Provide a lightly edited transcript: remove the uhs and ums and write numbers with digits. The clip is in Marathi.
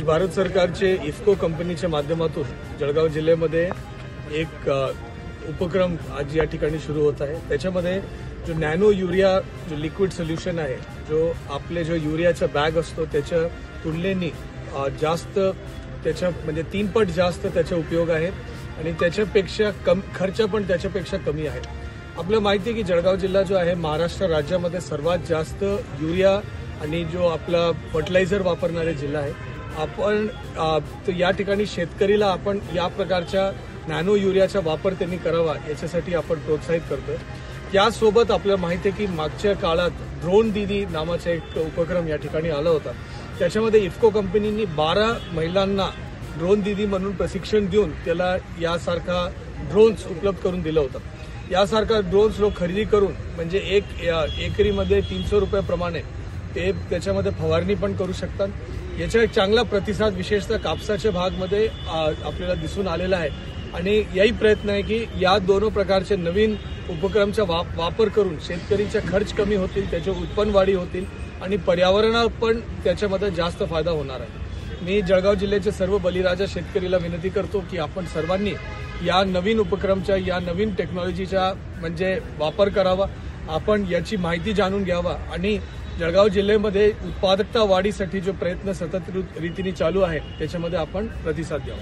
भारत सरकारचे इफ्को कंपनीच्या माध्यमातून जळगाव जिल्ह्यामध्ये एक उपक्रम आज या ठिकाणी सुरू होत आहे। त्याच्यामध्ये जो नॅनो युरिया जो लिक्विड सोल्युशन आहे, जो आपले जो युरियाचा बॅग असतो त्याच्या तुलनेने जास्त त्याच्या म्हणजे 3 पट जास्त त्याचे उपयोग आहेत आणि त्याच्यापेक्षा खर्च पण त्याच्यापेक्षा कमी आहे। आपल्याला माहिती आहे की जळगाव जिल्हा जो आहे महाराष्ट्र राज्यामध्ये सर्वात जास्त युरिया आणि जो आपला फर्टिलायझर वापरणारे जिल्हा आहे। आपण या ठिकाणी शेतकरीला आपण या प्रकारच्या नॅनो युरियाचा वापर त्यांनी करावा याच्यासाठी आपण प्रोत्साहित करतोय। त्यासोबत आपल्याला माहिती आहे की मागच्या काळात ड्रोन दीदी नावाचा एक उपक्रम या ठिकाणी आला होता। त्याच्यामध्ये इफ्को कंपनीने 12 महिलांना ड्रोन दीदी म्हणून प्रशिक्षण देऊन त्याला यासारखा ड्रोन्स उपलब्ध करून दिलं होतं। यासारखा ड्रोन्स लोक खरेदी करून म्हणजे एकरीमध्ये 300 रुपयाप्रमाणे ते त्याच्यामध्ये फवारणी पण करू शकतात। याचा एक चांगला प्रतिसाद विशेषतः कापसाच्या भागमध्ये आपल्याला दिसून आलेला आहे आणि याही प्रयत्न आहे की या दोन प्रकारचे नवीन उपक्रमाचा वापर करून शेतकरीचा खर्च कमी होतील, त्याचे उत्पन्न वाढी होतील आणि पर्यावरणाला पण त्याच्यामध्ये जास्त फायदा होणार आहे। मी जळगाव जिल्ह्याच्या सर्व बलिराजा शेतकरीला विनंती करतो की आपण सर्वांनी या नवीन उपक्रमाचा या नवीन टेक्नॉलॉजीचा म्हणजे वापर करावा, आपण याची माहिती जाणून घ्यावा आणि जळगाव जिल्ह्यामध्ये उत्पादकता वाढीसाठी जो प्रयत्न सतत रीतीने चालू आहे त्याच्यामध्ये आपण प्रतिसाद द्यावा।